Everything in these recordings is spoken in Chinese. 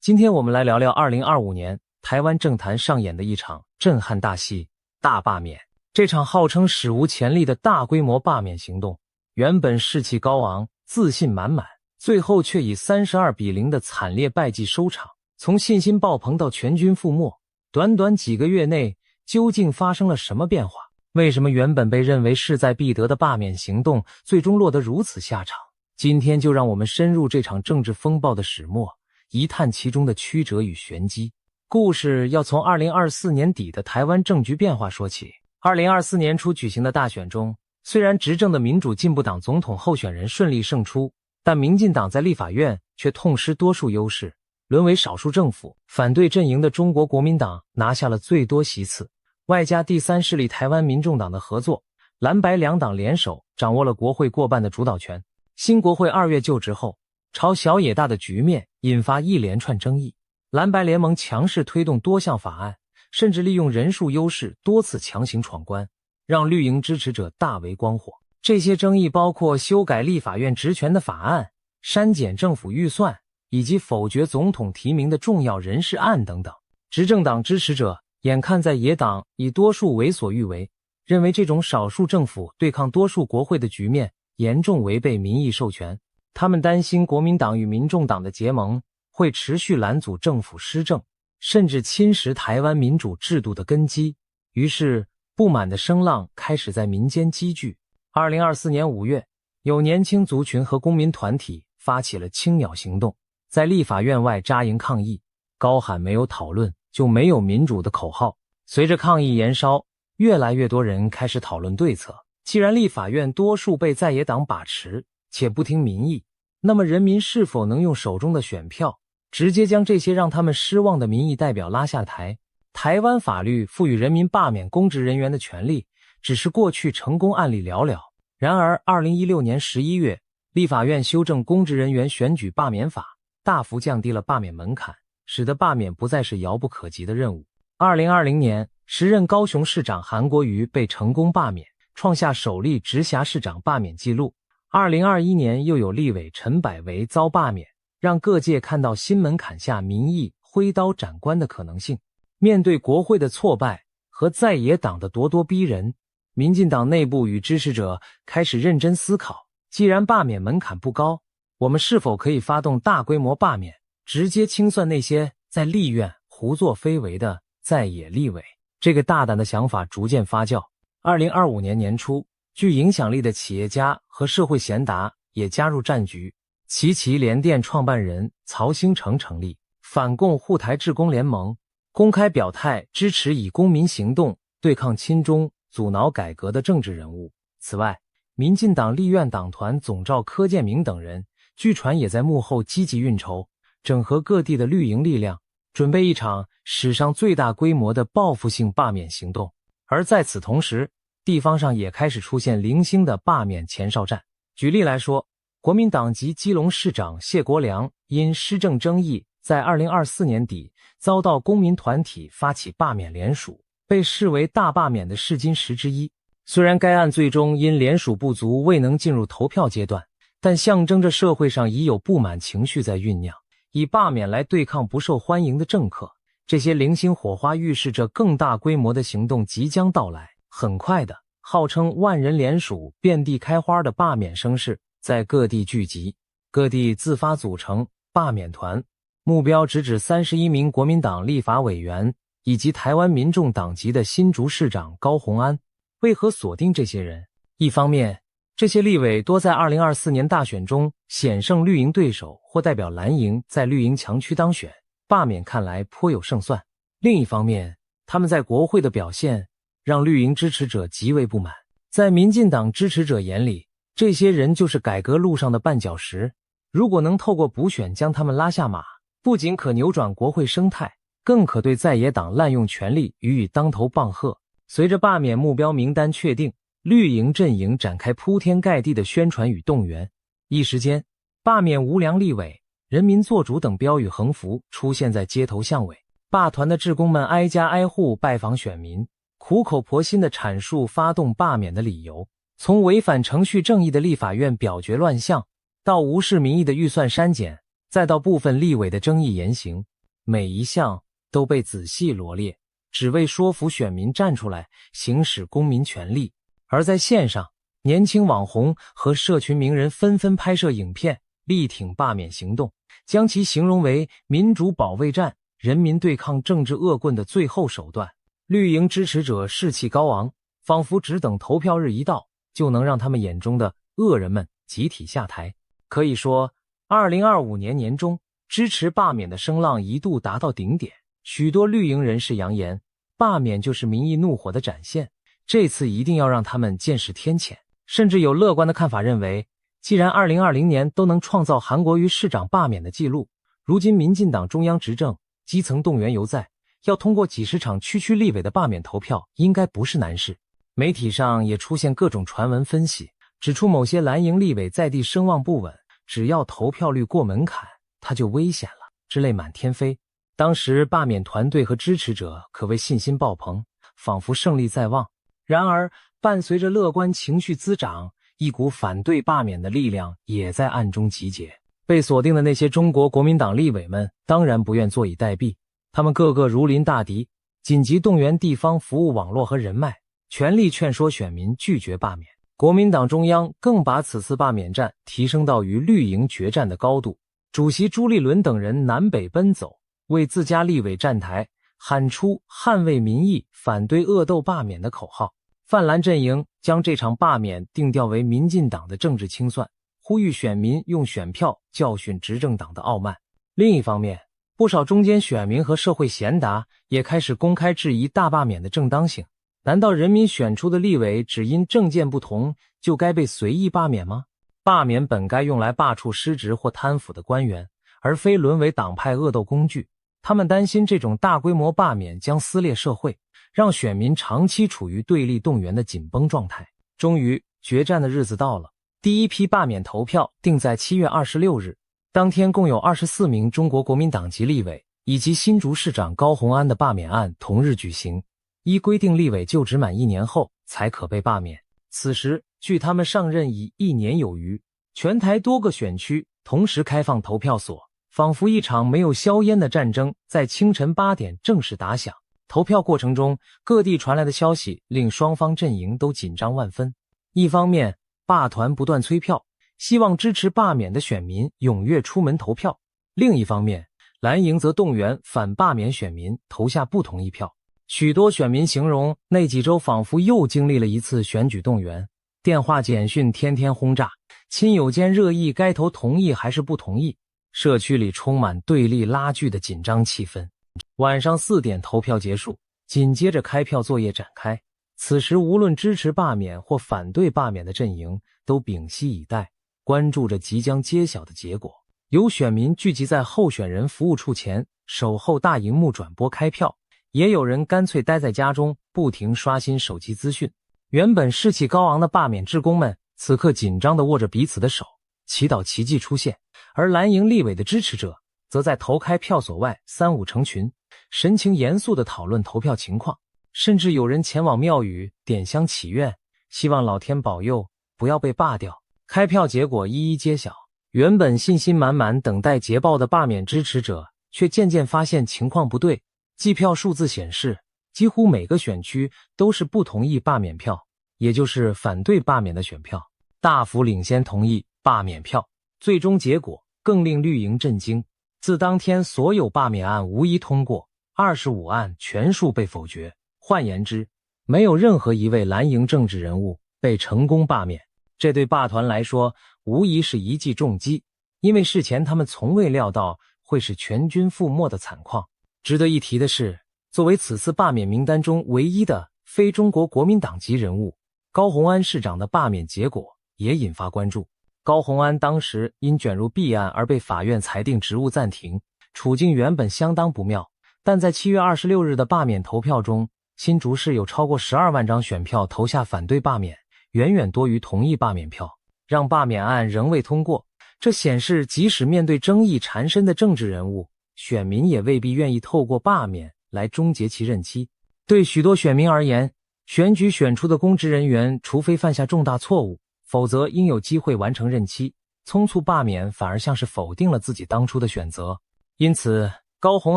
今天我们来聊聊2025年台湾政坛上演的一场震撼大戏——大罢免。这场号称史无前例的大规模罢免行动，原本士气高昂、自信满满，最后却以32-0的惨烈败绩收场。从信心爆棚到全军覆没，短短几个月内，究竟发生了什么变化？为什么原本被认为势在必得的罢免行动，最终落得如此下场？今天就让我们深入这场政治风暴的始末，一探其中的曲折与玄机。故事要从2024年底的台湾政局变化说起。2024年初举行的大选中，虽然执政的民主进步党总统候选人顺利胜出，但民进党在立法院却痛失多数优势，沦为少数政府。反对阵营的中国国民党拿下了最多席次，外加第三势力台湾民众党的合作，蓝白两党联手掌握了国会过半的主导权。新国会2月就职后，朝小野大的局面引发一连串争议。蓝白联盟强势推动多项法案，甚至利用人数优势多次强行闯关，让绿营支持者大为光火。这些争议包括修改立法院职权的法案、删减政府预算，以及否决总统提名的重要人事案等等。执政党支持者眼看在野党以多数为所欲为，认为这种少数政府对抗多数国会的局面严重违背民意授权，他们担心国民党与民众党的结盟会持续拦阻政府施政，甚至侵蚀台湾民主制度的根基。于是不满的声浪开始在民间积聚。2024年5月，有年轻族群和公民团体发起了青鸟行动，在立法院外扎营抗议，高喊没有讨论就没有民主的口号。随着抗议延烧，越来越多人开始讨论对策。既然立法院多数被在野党把持，且不听民意，那么人民是否能用手中的选票直接将这些让他们失望的民意代表拉下台？台湾法律赋予人民罢免公职人员的权利，只是过去成功案例寥寥。然而2016年11月，立法院修正公职人员选举罢免法，大幅降低了罢免门槛，使得罢免不再是遥不可及的任务。2020年，时任高雄市长韩国瑜被成功罢免，创下首例直辖市长罢免纪录。2021年又有立委陈百维遭罢免，让各界看到新门槛下民意挥刀斩官的可能性。面对国会的挫败和在野党的咄咄逼人，民进党内部与支持者开始认真思考，既然罢免门槛不高，我们是否可以发动大规模罢免，直接清算那些在立院胡作非为的在野立委？这个大胆的想法逐渐发酵。2025年年初，具影响力的企业家和社会贤达也加入战局。奇奇联电创办人曹兴诚成立反共护台志工联盟，公开表态支持以公民行动对抗亲中、阻挠改革的政治人物。此外，民进党立院党团总召柯建铭等人据传也在幕后积极运筹，整合各地的绿营力量，准备一场史上最大规模的报复性罢免行动。而在此同时，地方上也开始出现零星的罢免前哨战。举例来说，国民党籍基隆市长谢国良因施政争议，在2024年底遭到公民团体发起罢免联署，被视为大罢免的试金石之一。虽然该案最终因联署不足未能进入投票阶段，但象征着社会上已有不满情绪在酝酿，以罢免来对抗不受欢迎的政客。这些零星火花预示着更大规模的行动即将到来。很快的，号称万人联署、遍地开花的罢免声势在各地聚集，各地自发组成罢免团，目标直指31名国民党立法委员以及台湾民众党籍的新竹市长高虹安。为何锁定这些人？一方面，这些立委多在2024年大选中险胜绿营对手或代表蓝营在绿营强区当选，罢免看来颇有胜算。另一方面，他们在国会的表现让绿营支持者极为不满。在民进党支持者眼里，这些人就是改革路上的绊脚石，如果能透过补选将他们拉下马，不仅可扭转国会生态，更可对在野党滥用权力予以当头棒喝。随着罢免目标名单确定，绿营阵营展开铺天盖地的宣传与动员，一时间罢免无良立委、人民做主等标语横幅出现在街头巷尾。罢团的志工们挨家挨户拜访选民，苦口婆心地阐述发动罢免的理由。从违反程序正义的立法院表决乱象，到无视民意的预算删减，再到部分立委的争议言行，每一项都被仔细罗列，只为说服选民站出来行使公民权利。而在线上，年轻网红和社群名人纷纷拍摄影片，力挺罢免行动，将其形容为民主保卫战、人民对抗政治恶棍的最后手段。绿营支持者士气高昂，仿佛只等投票日一到，就能让他们眼中的恶人们集体下台。可以说，2025年年中，支持罢免的声浪一度达到顶点，许多绿营人士扬言，罢免就是民意怒火的展现，这次一定要让他们见识天谴。甚至有乐观的看法认为，既然2020年都能创造韩国瑜市长罢免的记录，如今民进党中央执政，基层动员犹在，要通过几十场区区立委的罢免投票应该不是难事。媒体上也出现各种传闻分析，指出某些蓝营立委在地声望不稳，只要投票率过门槛，他就危险了之类满天飞。当时罢免团队和支持者可谓信心爆棚，仿佛胜利在望。然而伴随着乐观情绪滋长，一股反对罢免的力量也在暗中集结。被锁定的那些中国国民党立委们当然不愿坐以待毙，他们个个如临大敌，紧急动员地方服务网络和人脉，全力劝说选民拒绝罢免。国民党中央更把此次罢免战提升到与绿营决战的高度，主席朱立伦等人南北奔走，为自家立委站台，喊出捍卫民意、反对恶斗罢免的口号。泛蓝阵营将这场罢免定调为民进党的政治清算，呼吁选民用选票教训执政党的傲慢。另一方面，不少中间选民和社会贤达也开始公开质疑大罢免的正当性。难道人民选出的立委只因政见不同就该被随意罢免吗？罢免本该用来罢黜失职或贪腐的官员，而非沦为党派恶斗工具。他们担心这种大规模罢免将撕裂社会，让选民长期处于对立动员的紧绷状态。终于，决战的日子到了，第一批罢免投票定在7月26日。当天共有24名中国国民党籍立委以及新竹市长高虹安的罢免案同日举行。依规定，立委就职满1年后才可被罢免。此时，距他们上任已1年有余，全台多个选区同时开放投票所，仿佛一场没有硝烟的战争在清晨8点正式打响。投票过程中，各地传来的消息令双方阵营都紧张万分。一方面，罢团不断催票，希望支持罢免的选民踊跃出门投票；另一方面，蓝营则动员反罢免选民投下不同意票。许多选民形容那几周仿佛又经历了一次选举动员，电话简讯天天轰炸，亲友间热议该投同意还是不同意，社区里充满对立拉锯的紧张气氛。晚上4点投票结束，紧接着开票作业展开。此时无论支持罢免或反对罢免的阵营都屏息以待，关注着即将揭晓的结果。有选民聚集在候选人服务处前，守候大荧幕转播开票，也有人干脆待在家中，不停刷新手机资讯。原本士气高昂的罢免志工们，此刻紧张地握着彼此的手，祈祷奇迹出现。而蓝营立委的支持者则在投开票所外3、5成群，神情严肃地讨论投票情况，甚至有人前往庙宇点香祈愿，希望老天保佑不要被罢掉。开票结果一一揭晓，原本信心满满等待捷报的罢免支持者却渐渐发现情况不对。计票数字显示，几乎每个选区都是不同意罢免票，也就是反对罢免的选票，大幅领先同意罢免票。最终结果更令绿营震惊，自当天所有罢免案无一通过，25案全数被否决。换言之，没有任何一位蓝营政治人物被成功罢免。这对罢团来说无疑是一记重击，因为事前他们从未料到会是全军覆没的惨况。值得一提的是，作为此次罢免名单中唯一的非中国国民党籍人物，高虹安市长的罢免结果也引发关注。高虹安当时因卷入弊案而被法院裁定职务暂停，处境原本相当不妙。但在7月26日的罢免投票中，新竹市有超过12万张选票投下反对罢免，远远多于同意罢免票，让罢免案仍未通过。这显示即使面对争议缠身的政治人物，选民也未必愿意透过罢免来终结其任期。对许多选民而言，选举选出的公职人员除非犯下重大错误，否则应有机会完成任期，匆促罢免反而像是否定了自己当初的选择。因此，高虹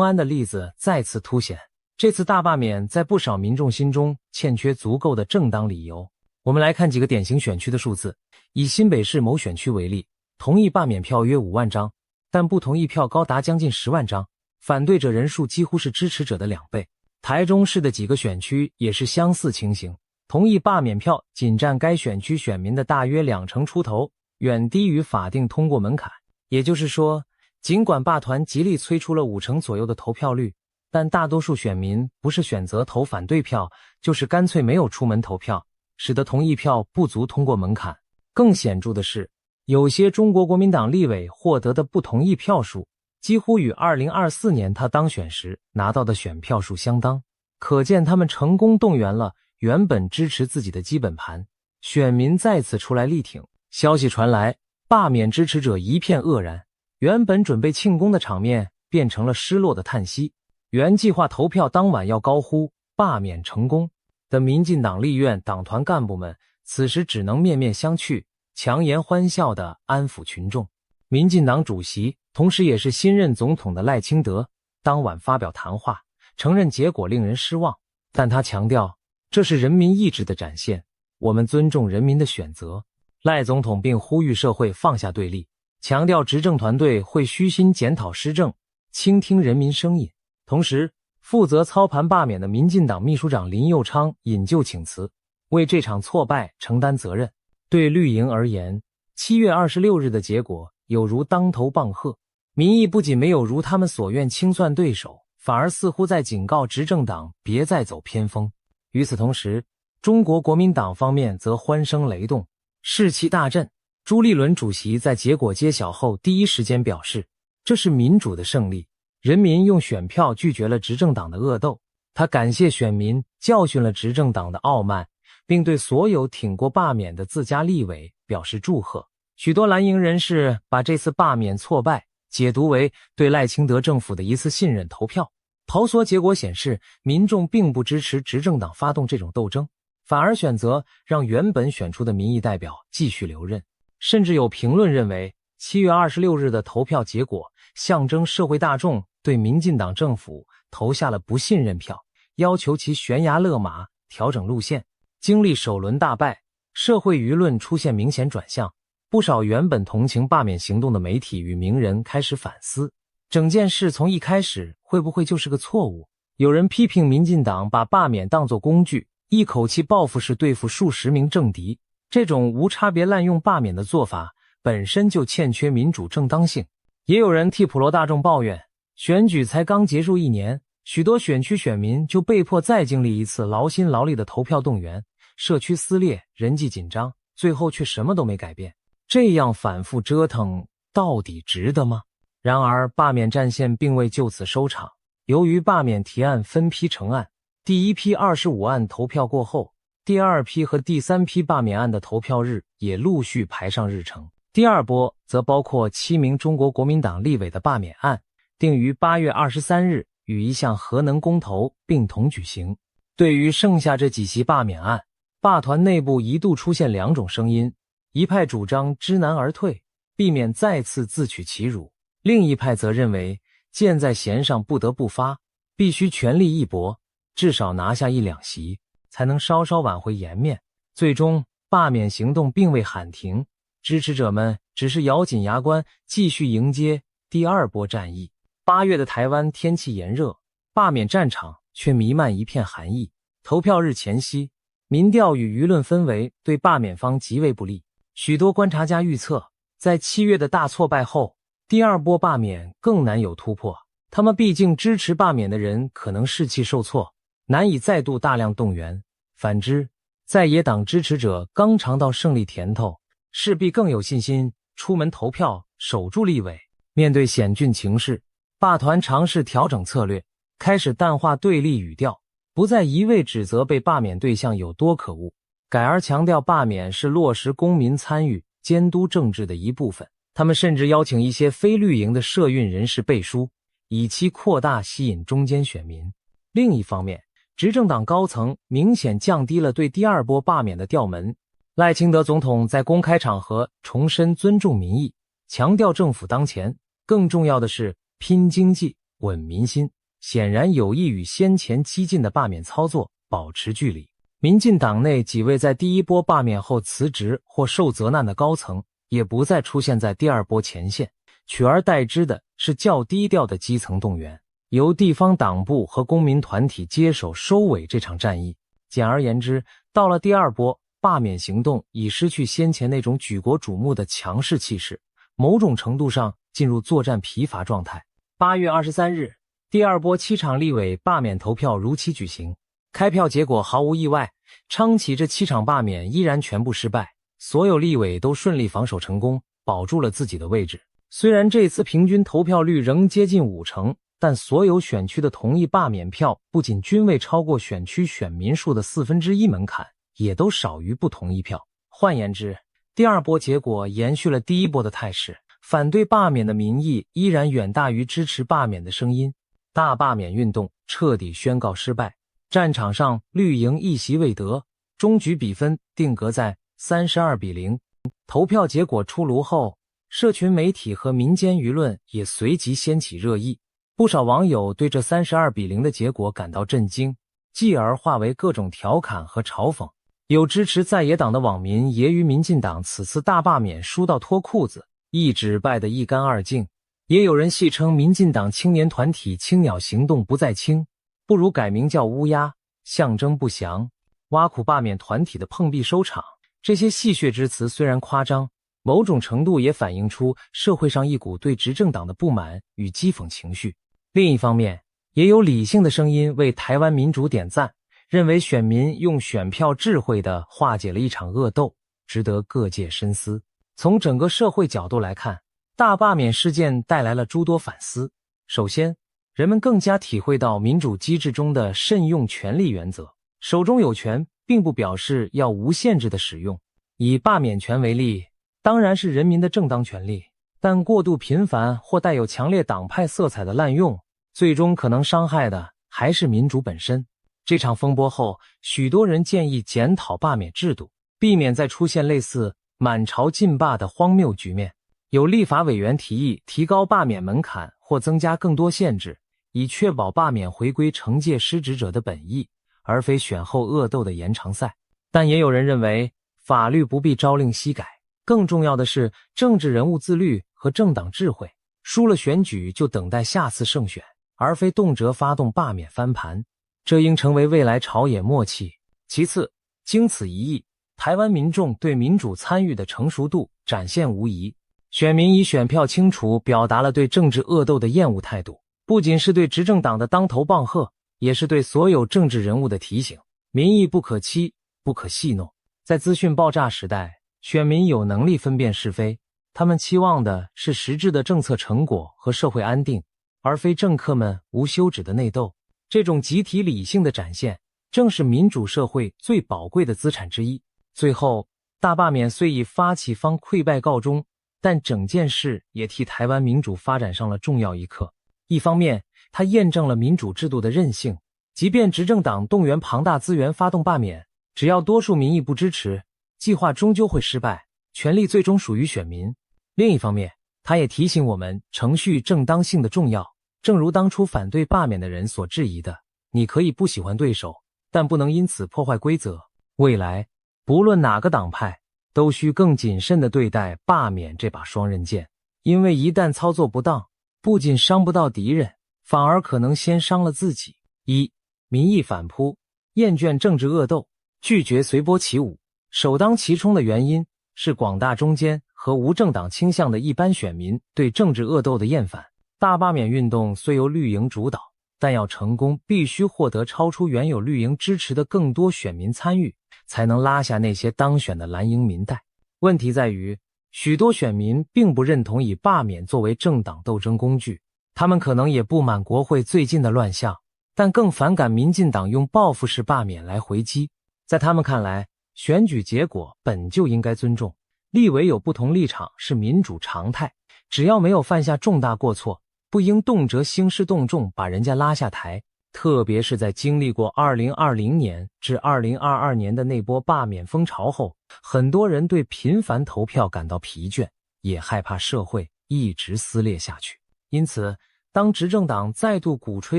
安的例子再次凸显，这次大罢免在不少民众心中欠缺足够的正当理由。我们来看几个典型选区的数字。以新北市某选区为例，同意罢免票约5万张，但不同意票高达将近10万张，反对者人数几乎是支持者的2倍。台中市的几个选区也是相似情形，同意罢免票仅占该选区选民的大约20%出头，远低于法定通过门槛。也就是说，尽管罢团极力催出了50%左右的投票率，但大多数选民不是选择投反对票，就是干脆没有出门投票，使得同意票不足通过门槛。更显著的是，有些中国国民党立委获得的不同意票数几乎与2024年他当选时拿到的选票数相当，可见他们成功动员了原本支持自己的基本盘，选民再次出来力挺。消息传来，罢免支持者一片愕然，原本准备庆功的场面变成了失落的叹息。原计划投票当晚要高呼罢免成功的民进党立院党团干部们，此时只能面面相觑，强颜欢笑地安抚群众。民进党主席同时也是新任总统的赖清德当晚发表谈话，承认结果令人失望，但他强调这是人民意志的展现，我们尊重人民的选择。赖总统并呼吁社会放下对立，强调执政团队会虚心检讨施政，倾听人民声音。同时，负责操盘罢免的民进党秘书长林右昌引咎请辞，为这场挫败承担责任。对绿营而言，7月26日的结果有如当头棒喝，民意不仅没有如他们所愿清算对手，反而似乎在警告执政党别再走偏锋。与此同时，中国国民党方面则欢声雷动，士气大振。朱立伦主席在结果揭晓后第一时间表示，这是民主的胜利，人民用选票拒绝了执政党的恶斗。他感谢选民教训了执政党的傲慢，并对所有挺过罢免的自家立委表示祝贺。许多蓝营人士把这次罢免挫败解读为对赖清德政府的一次信任投票。投索结果显示，民众并不支持执政党发动这种斗争，反而选择让原本选出的民意代表继续留任。甚至有评论认为，7月26日的投票结果象征社会大众对民进党政府投下了不信任票，要求其悬崖勒马，调整路线。经历首轮大败，社会舆论出现明显转向，不少原本同情罢免行动的媒体与名人开始反思，整件事从一开始会不会就是个错误？有人批评民进党把罢免当作工具，一口气报复式对付数十名政敌，这种无差别滥用罢免的做法本身就欠缺民主正当性。也有人替普罗大众抱怨，选举才刚结束1年，许多选区选民就被迫再经历一次劳心劳力的投票动员，社区撕裂，人际紧张，最后却什么都没改变。这样反复折腾，到底值得吗？然而，罢免战线并未就此收场。由于罢免提案分批成案，第一批25案投票过后，第二批和第三批罢免案的投票日也陆续排上日程。第二波则包括7名中国国民党立委的罢免案，定于8月23日与一项核能公投并同举行。对于剩下这几席罢免案，罢团内部一度出现2种声音，一派主张知难而退，避免再次自取其辱；另一派则认为箭在弦上不得不发，必须全力一搏，至少拿下1、2席，才能稍稍挽回颜面。最终，罢免行动并未喊停，支持者们只是咬紧牙关，继续迎接第二波战役。8月的台湾天气炎热，罢免战场却弥漫一片寒意。投票日前夕，民调与舆论氛围对罢免方极为不利。许多观察家预测，在7月的大挫败后，第二波罢免更难有突破。他们毕竟支持罢免的人可能士气受挫，难以再度大量动员。反之，在野党支持者刚尝到胜利甜头，势必更有信心出门投票，守住立委。面对险峻情势，罢团尝试调整策略，开始淡化对立语调，不再一味指责被罢免对象有多可恶，改而强调罢免是落实公民参与、监督政治的一部分。他们甚至邀请一些非绿营的社运人士背书，以期扩大吸引中间选民。另一方面，执政党高层明显降低了对第二波罢免的调门。赖清德总统在公开场合重申尊重民意，强调政府当前，更重要的是拼经济。稳民心，显然有意与先前激进的罢免操作保持距离。民进党内几位在第一波罢免后辞职或受责难的高层，也不再出现在第二波前线，取而代之的是较低调的基层动员，由地方党部和公民团体接手收尾这场战役。简而言之，到了第二波，罢免行动已失去先前那种举国瞩目的强势气势，某种程度上进入作战疲乏状态。8月23日，第二波7场立委罢免投票如期举行。开票结果毫无意外，昌崎这7场罢免依然全部失败，所有立委都顺利防守成功，保住了自己的位置。虽然这次平均投票率仍接近50%，但所有选区的同意罢免票不仅均未超过选区选民数的1/4门槛，也都少于不同意票。换言之，第二波结果延续了第一波的态势，反对罢免的民意依然远大于支持罢免的声音。大罢免运动彻底宣告失败，战场上绿营一席未得，终局比分定格在32-0。投票结果出炉后，社群媒体和民间舆论也随即掀起热议，不少网友对这32-0的结果感到震惊，继而化为各种调侃和嘲讽。有支持在野党的网民揶揄民进党此次大罢免输到脱裤子，一纸败得一干二净。也有人戏称民进党青年团体青鸟行动不再青，不如改名叫乌鸦，象征不祥，挖苦罢免团体的碰壁收场。这些戏谑之词虽然夸张，某种程度也反映出社会上一股对执政党的不满与讥讽情绪。另一方面，也有理性的声音为台湾民主点赞，认为选民用选票智慧地化解了一场恶斗，值得各界深思。从整个社会角度来看，大罢免事件带来了诸多反思。首先，人们更加体会到民主机制中的慎用权力原则，手中有权并不表示要无限制的使用。以罢免权为例，当然是人民的正当权利，但过度频繁或带有强烈党派色彩的滥用，最终可能伤害的还是民主本身。这场风波后，许多人建议检讨罢免制度，避免再出现类似满朝尽罢的荒谬局面。有立法委员提议提高罢免门槛或增加更多限制，以确保罢免回归惩戒失职者的本意，而非选后恶斗的延长赛。但也有人认为，法律不必朝令夕改，更重要的是政治人物自律和政党智慧。输了选举就等待下次胜选，而非动辄发动罢免翻盘，这应成为未来朝野默契。其次，经此一役，台湾民众对民主参与的成熟度展现无疑。选民以选票清楚表达了对政治恶斗的厌恶态度，不仅是对执政党的当头棒喝，也是对所有政治人物的提醒。民意不可欺，不可戏弄。在资讯爆炸时代，选民有能力分辨是非，他们期望的是实质的政策成果和社会安定，而非政客们无休止的内斗。这种集体理性的展现，正是民主社会最宝贵的资产之一。最后，大罢免虽以发起方溃败告终，但整件事也替台湾民主发展上了重要一课。一方面，它验证了民主制度的韧性，即便执政党动员庞大资源发动罢免，只要多数民意不支持，计划终究会失败，权力最终属于选民。另一方面，它也提醒我们程序正当性的重要。正如当初反对罢免的人所质疑的，你可以不喜欢对手，但不能因此破坏规则。未来，不论哪个党派，都需更谨慎地对待罢免这把双刃剑，因为一旦操作不当，不仅伤不到敌人，反而可能先伤了自己。一、民意反扑，厌倦政治恶斗，拒绝随波起舞。首当其冲的原因是广大中间和无政党倾向的一般选民对政治恶斗的厌烦。大罢免运动虽由绿营主导，但要成功必须获得超出原有绿营支持的更多选民参与，才能拉下那些当选的蓝营民代。问题在于，许多选民并不认同以罢免作为政党斗争工具，他们可能也不满国会最近的乱象，但更反感民进党用报复式罢免来回击。在他们看来，选举结果本就应该尊重，立委有不同立场是民主常态，只要没有犯下重大过错，不应动辄兴师动众把人家拉下台。特别是在经历过2020年至2022年的那波罢免风潮后，很多人对频繁投票感到疲倦，也害怕社会一直撕裂下去。因此，当执政党再度鼓吹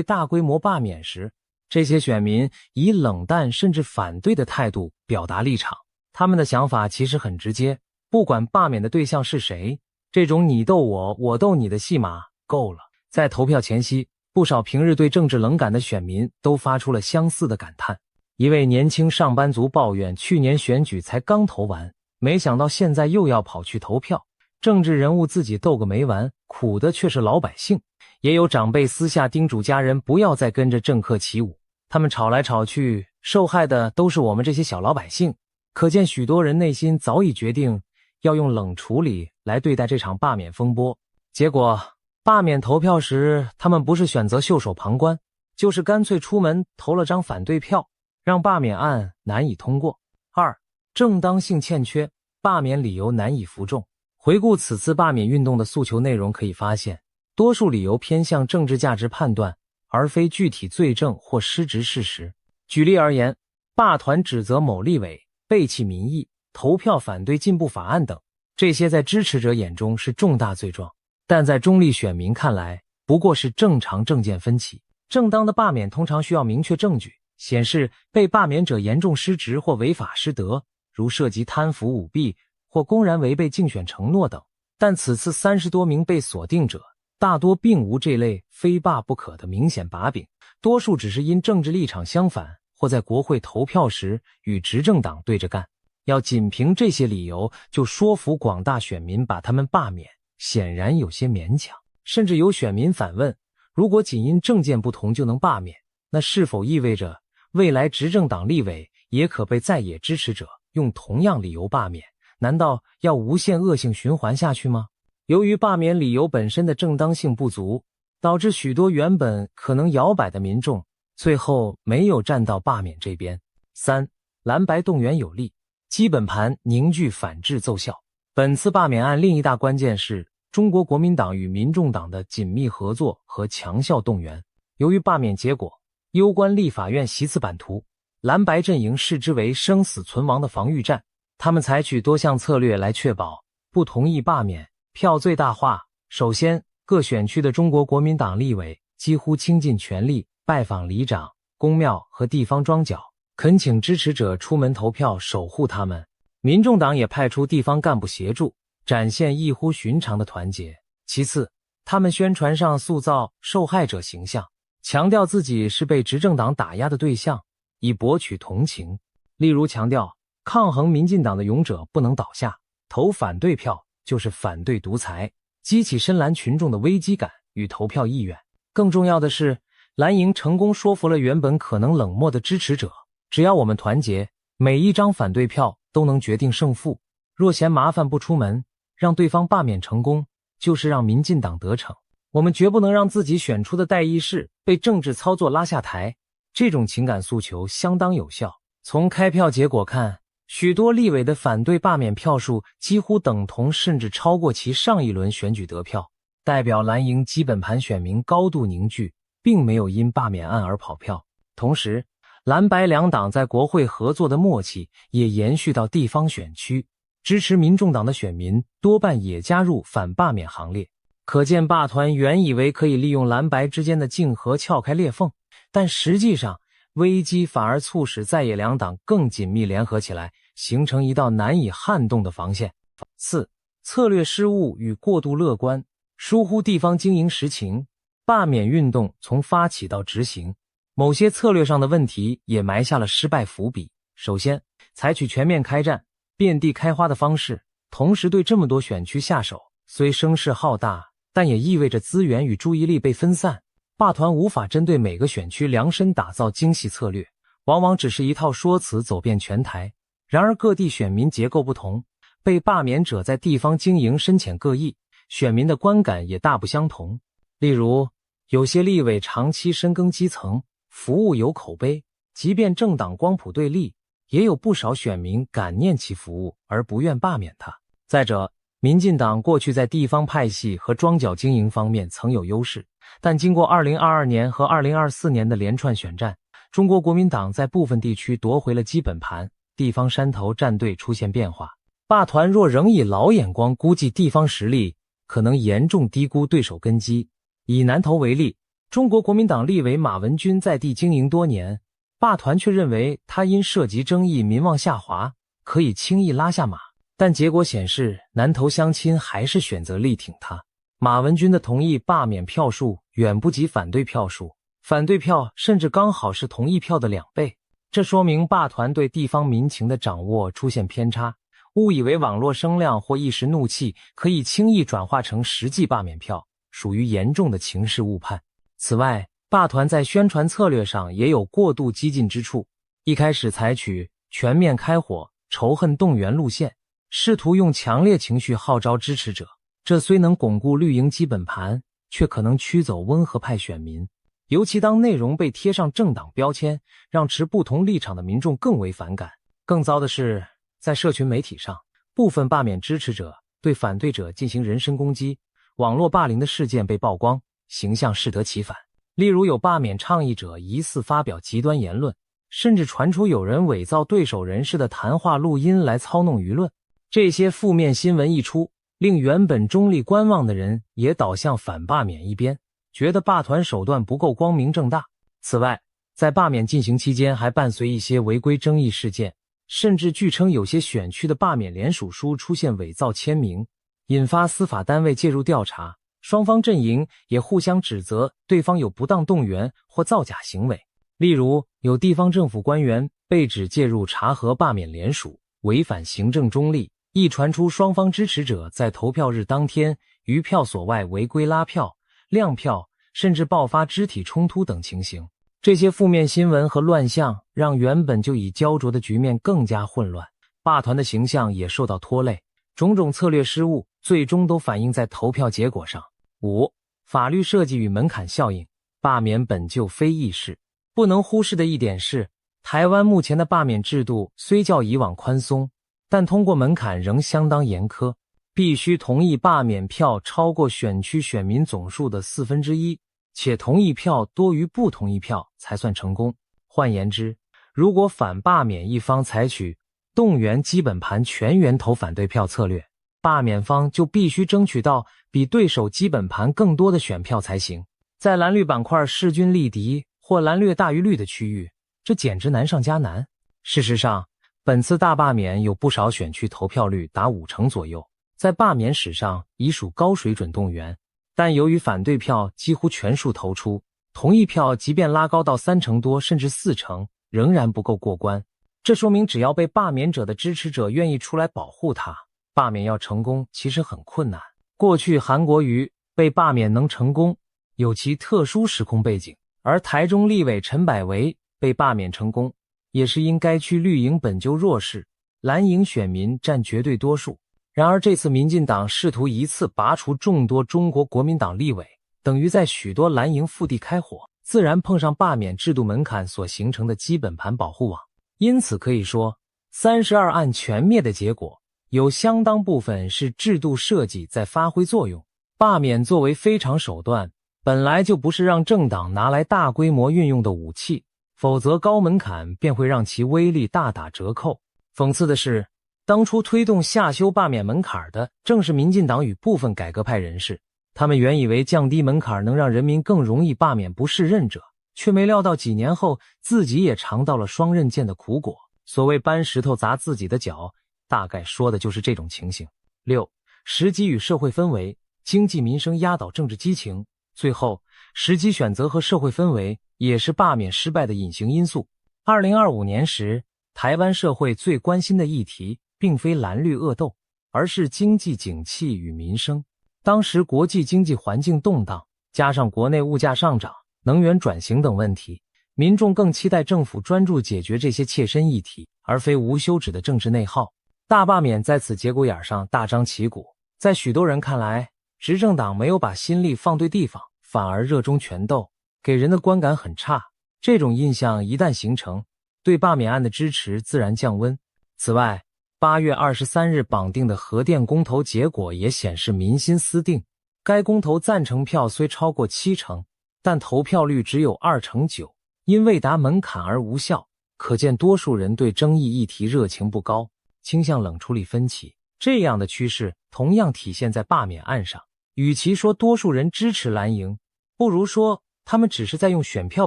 大规模罢免时，这些选民以冷淡甚至反对的态度表达立场。他们的想法其实很直接，不管罢免的对象是谁，这种你斗我，我斗你的戏码够了。在投票前夕，不少平日对政治冷感的选民都发出了相似的感叹。一位年轻上班族抱怨，去年选举才刚投完，没想到现在又要跑去投票，政治人物自己斗个没完，苦的却是老百姓。也有长辈私下叮嘱家人不要再跟着政客起舞，他们吵来吵去，受害的都是我们这些小老百姓。可见许多人内心早已决定要用冷处理来对待这场罢免风波。结果罢免投票时，他们不是选择袖手旁观，就是干脆出门投了张反对票，让罢免案难以通过。2. 正当性欠缺，罢免理由难以服众。回顾此次罢免运动的诉求内容可以发现，多数理由偏向政治价值判断，而非具体罪证或失职事实。举例而言，罢团指责某立委背弃民意，投票反对进步法案等，这些在支持者眼中是重大罪状，但在中立选民看来不过是正常政见分歧。正当的罢免通常需要明确证据，显示被罢免者严重失职或违法失德，如涉及贪腐舞弊或公然违背竞选承诺等。但此次30多名被锁定者大多并无这类非罢不可的明显把柄，多数只是因政治立场相反或在国会投票时与执政党对着干。要仅凭这些理由就说服广大选民把他们罢免，显然有些勉强。甚至有选民反问，如果仅因政见不同就能罢免，那是否意味着未来执政党立委也可被在野支持者用同样理由罢免？难道要无限恶性循环下去吗？由于罢免理由本身的正当性不足，导致许多原本可能摇摆的民众最后没有站到罢免这边。3. 蓝白动员有力，基本盘凝聚反制奏效。本次罢免案另一大关键是中国国民党与民众党的紧密合作和强效动员。由于罢免结果攸关立法院席次版图，蓝白阵营视之为生死存亡的防御战，他们采取多项策略来确保不同意罢免票最大化。首先，各选区的中国国民党立委几乎倾尽全力拜访里长、公庙和地方庄脚，恳请支持者出门投票守护他们。民众党也派出地方干部协助，展现异乎寻常的团结。其次，他们宣传上塑造受害者形象，强调自己是被执政党打压的对象，以博取同情。例如强调抗衡民进党的勇者不能倒下，投反对票就是反对独裁，激起深蓝群众的危机感与投票意愿。更重要的是，蓝营成功说服了原本可能冷漠的支持者，只要我们团结，每一张反对票都能决定胜负。若嫌麻烦不出门，让对方罢免成功，就是让民进党得逞。我们绝不能让自己选出的代议士被政治操作拉下台。这种情感诉求相当有效。从开票结果看，许多立委的反对罢免票数几乎等同甚至超过其上一轮选举得票，代表蓝营基本盘选民高度凝聚，并没有因罢免案而跑票。同时，蓝白两党在国会合作的默契也延续到地方选区，支持民众党的选民多半也加入反罢免行列。可见罢团原以为可以利用蓝白之间的竞合撬开裂缝，但实际上危机反而促使在野两党更紧密联合起来，形成一道难以撼动的防线。4. 策略失误与过度乐观，疏忽地方经营实情。罢免运动从发起到执行，某些策略上的问题也埋下了失败伏笔。首先，采取全面开战、遍地开花的方式，同时对这么多选区下手，虽声势浩大，但也意味着资源与注意力被分散。罢团无法针对每个选区量身打造精细策略，往往只是一套说辞走遍全台。然而各地选民结构不同，被罢免者在地方经营深浅各异，选民的观感也大不相同。例如，有些立委长期深耕基层，服务有口碑，即便政党光谱对立，也有不少选民感念其服务而不愿罢免他。再者，民进党过去在地方派系和庄脚经营方面曾有优势，但经过2022年和2024年的连串选战，中国国民党在部分地区夺回了基本盘，地方山头战队出现变化。罢团若仍以老眼光估计地方实力，可能严重低估对手根基。以南投为例，中国国民党立委马文君在地经营多年，罢团却认为他因涉及争议民望下滑，可以轻易拉下马。但结果显示，南投乡亲还是选择力挺他。马文君的同意罢免票数远不及反对票数，反对票甚至刚好是同意票的2倍。这说明罢团对地方民情的掌握出现偏差，误以为网络声量或一时怒气可以轻易转化成实际罢免票，属于严重的情势误判。此外，罢团在宣传策略上也有过度激进之处，一开始采取全面开火、仇恨动员路线，试图用强烈情绪号召支持者，这虽能巩固绿营基本盘，却可能驱走温和派选民。尤其当内容被贴上政党标签，让持不同立场的民众更为反感。更糟的是，在社群媒体上，部分罢免支持者对反对者进行人身攻击，网络霸凌的事件被曝光，形象适得其反。例如有罢免倡议者疑似发表极端言论，甚至传出有人伪造对手人士的谈话录音来操弄舆论。这些负面新闻一出，令原本中立观望的人也倒向反罢免一边，觉得罢团手段不够光明正大。此外，在罢免进行期间还伴随一些违规争议事件，甚至据称有些选区的罢免联署书出现伪造签名，引发司法单位介入调查，双方阵营也互相指责对方有不当动员或造假行为。例如，有地方政府官员被指介入查核罢免联署，违反行政中立，亦传出双方支持者在投票日当天于票所外违规拉票、亮票，甚至爆发肢体冲突等情形。这些负面新闻和乱象让原本就已焦灼的局面更加混乱，罢团的形象也受到拖累，种种策略失误最终都反映在投票结果上。5. 法律设计与门槛效应。罢免本就非易事，不能忽视的一点是，台湾目前的罢免制度虽较以往宽松，但通过门槛仍相当严苛，必须同意罢免票超过选区选民总数的1/4，且同意票多于不同意票才算成功。换言之，如果反罢免一方采取动员基本盘全员投反对票策略，罢免方就必须争取到比对手基本盘更多的选票才行。在蓝绿板块势均力敌或蓝略大于绿的区域，这简直难上加难。事实上，本次大罢免有不少选区投票率达50%左右，在罢免史上已属高水准动员，但由于反对票几乎全数投出，同意票即便拉高到30%多甚至40%，仍然不够过关。这说明只要被罢免者的支持者愿意出来保护他，罢免要成功其实很困难。过去韩国瑜被罢免能成功，有其特殊时空背景，而台中立委陈百惟被罢免成功，也是因该区绿营本就弱势，蓝营选民占绝对多数。然而这次民进党试图一次拔除众多中国国民党立委，等于在许多蓝营腹地开火，自然碰上罢免制度门槛所形成的基本盘保护网。因此可以说，32案全灭的结果有相当部分是制度设计在发挥作用。罢免作为非常手段，本来就不是让政党拿来大规模运用的武器，否则高门槛便会让其威力大打折扣。讽刺的是，当初推动下修罢免门槛的正是民进党与部分改革派人士，他们原以为降低门槛能让人民更容易罢免不适任者，却没料到几年后自己也尝到了双刃剑的苦果。所谓搬石头砸自己的脚，大概说的就是这种情形。6. 时机与社会氛围，经济民生压倒政治激情。最后，时机选择和社会氛围也是罢免失败的隐形因素。2025年时，台湾社会最关心的议题并非蓝绿恶斗，而是经济景气与民生。当时国际经济环境动荡，加上国内物价上涨、能源转型等问题，民众更期待政府专注解决这些切身议题，而非无休止的政治内耗。大罢免在此节骨眼上大张旗鼓，在许多人看来，执政党没有把心力放对地方，反而热衷权斗，给人的观感很差。这种印象一旦形成，对罢免案的支持自然降温。此外，8月23日绑定的核电公投结果也显示民心思定，该公投赞成票虽超过70%，但投票率只有2.9%，因未达门槛而无效，可见多数人对争议议题热情不高，倾向冷处理分歧。这样的趋势同样体现在罢免案上，与其说多数人支持蓝营，不如说他们只是在用选票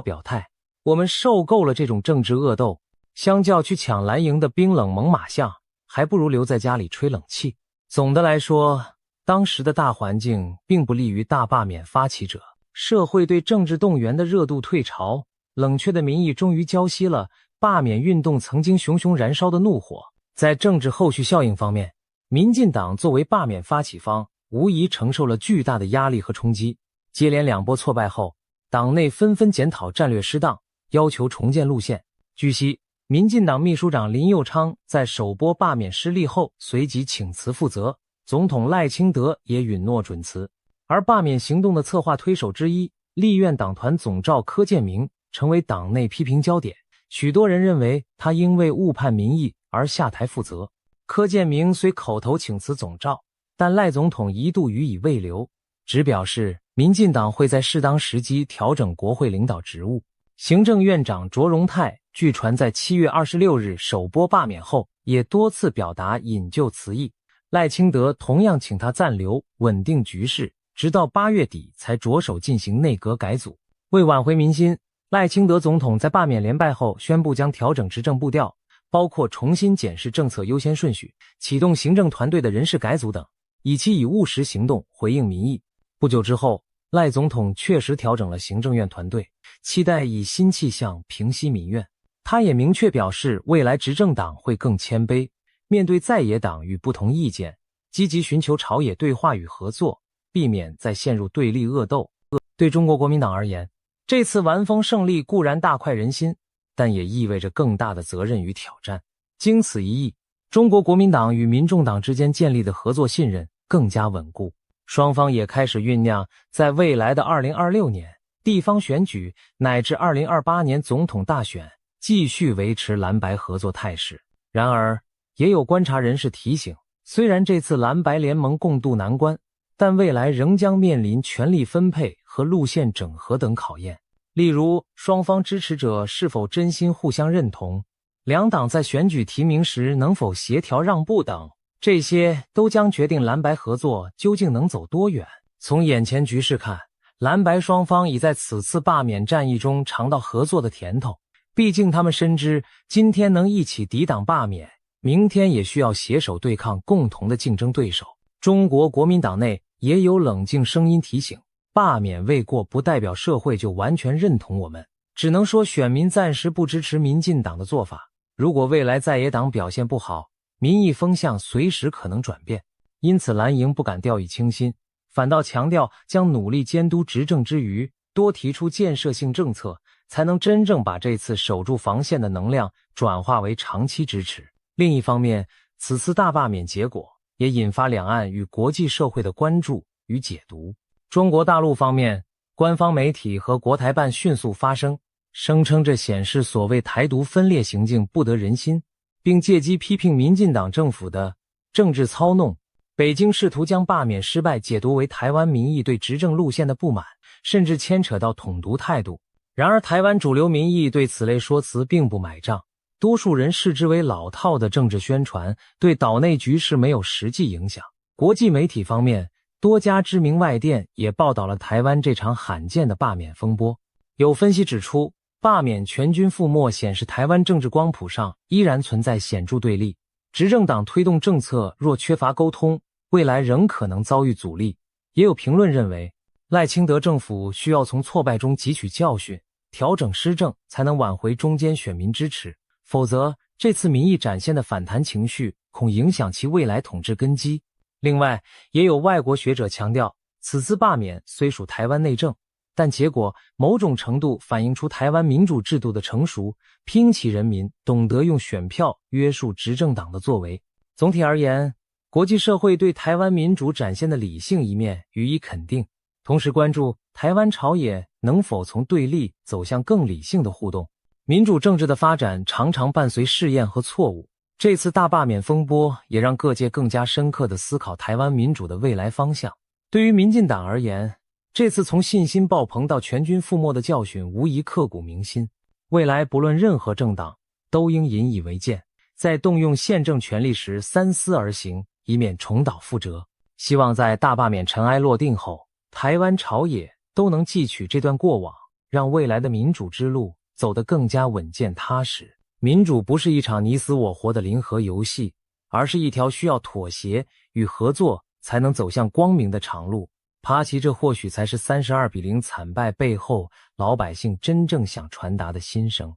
表态，我们受够了这种政治恶斗，相较去抢蓝营的冰冷猛犸象，还不如留在家里吹冷气。总的来说，当时的大环境并不利于大罢免发起者，社会对政治动员的热度退潮，冷却的民意终于浇熄了罢免运动曾经熊熊燃烧的怒火。在政治后续效应方面，民进党作为罢免发起方，无疑承受了巨大的压力和冲击。接连2波挫败后，党内纷纷检讨战略失当，要求重建路线。据悉，民进党秘书长林右昌在首波罢免失利后随即请辞负责，总统赖清德也允诺准辞。而罢免行动的策划推手之一，立院党团总召柯建铭成为党内批评焦点，许多人认为他因为误判民意而下台负责。柯建铭虽口头请辞总召，但赖总统一度予以未留，只表示民进党会在适当时机调整国会领导职务。行政院长卓荣泰据传在7月26日首波罢免后，也多次表达引咎辞意。赖清德同样请他暂留，稳定局势，直到8月底才着手进行内阁改组。为挽回民心，赖清德总统在罢免连败后宣布将调整执政步调，包括重新检视政策优先顺序，启动行政团队的人事改组等，以期以务实行动回应民意。不久之后，赖总统确实调整了行政院团队，期待以新气象平息民怨。他也明确表示，未来执政党会更谦卑，面对在野党与不同意见，积极寻求朝野对话与合作，避免再陷入对立恶斗。对中国国民党而言，这次完封胜利固然大快人心，但也意味着更大的责任与挑战。经此一役，中国国民党与民众党之间建立的合作信任更加稳固，双方也开始酝酿在未来的2026年地方选举乃至2028年总统大选继续维持蓝白合作态势。然而，也有观察人士提醒，虽然这次蓝白联盟共度难关，但未来仍将面临权力分配和路线整合等考验。例如，双方支持者是否真心互相认同，两党在选举提名时能否协调让步等，这些都将决定蓝白合作究竟能走多远。从眼前局势看，蓝白双方已在此次罢免战役中尝到合作的甜头，毕竟他们深知今天能一起抵挡罢免，明天也需要携手对抗共同的竞争对手。中国国民党内也有冷静声音提醒，罢免未过不代表社会就完全认同我们，只能说选民暂时不支持民进党的做法，如果未来在野党表现不好，民意风向随时可能转变。因此蓝营不敢掉以轻心，反倒强调将努力监督执政之余，多提出建设性政策，才能真正把这次守住防线的能量转化为长期支持。另一方面，此次大罢免结果也引发两岸与国际社会的关注与解读。中国大陆方面，官方媒体和国台办迅速发声，声称这显示所谓台独分裂行径不得人心，并借机批评民进党政府的政治操弄。北京试图将罢免失败解读为台湾民意对执政路线的不满，甚至牵扯到统独态度。然而台湾主流民意对此类说辞并不买账，多数人视之为老套的政治宣传，对岛内局势没有实际影响。国际媒体方面，多家知名外电也报道了台湾这场罕见的罢免风波。有分析指出，罢免全军覆没显示台湾政治光谱上依然存在显著对立，执政党推动政策若缺乏沟通，未来仍可能遭遇阻力。也有评论认为，赖清德政府需要从挫败中汲取教训，调整施政，才能挽回中间选民支持，否则这次民意展现的反弹情绪恐影响其未来统治根基。另外，也有外国学者强调，此次罢免虽属台湾内政，但结果某种程度反映出台湾民主制度的成熟，拼其人民懂得用选票约束执政党的作为。总体而言，国际社会对台湾民主展现的理性一面予以肯定，同时关注台湾朝野能否从对立走向更理性的互动。民主政治的发展常常伴随试验和错误，这次大罢免风波也让各界更加深刻地思考台湾民主的未来方向。对于民进党而言，这次从信心爆棚到全军覆没的教训无疑刻骨铭心，未来不论任何政党都应引以为鉴，在动用宪政权力时三思而行，以免重蹈覆辙。希望在大罢免尘埃落定后，台湾朝野都能汲取这段过往，让未来的民主之路走得更加稳健踏实。民主不是一场你死我活的零和游戏，而是一条需要妥协与合作才能走向光明的长路。帕奇，这或许才是32-0惨败背后老百姓真正想传达的心声。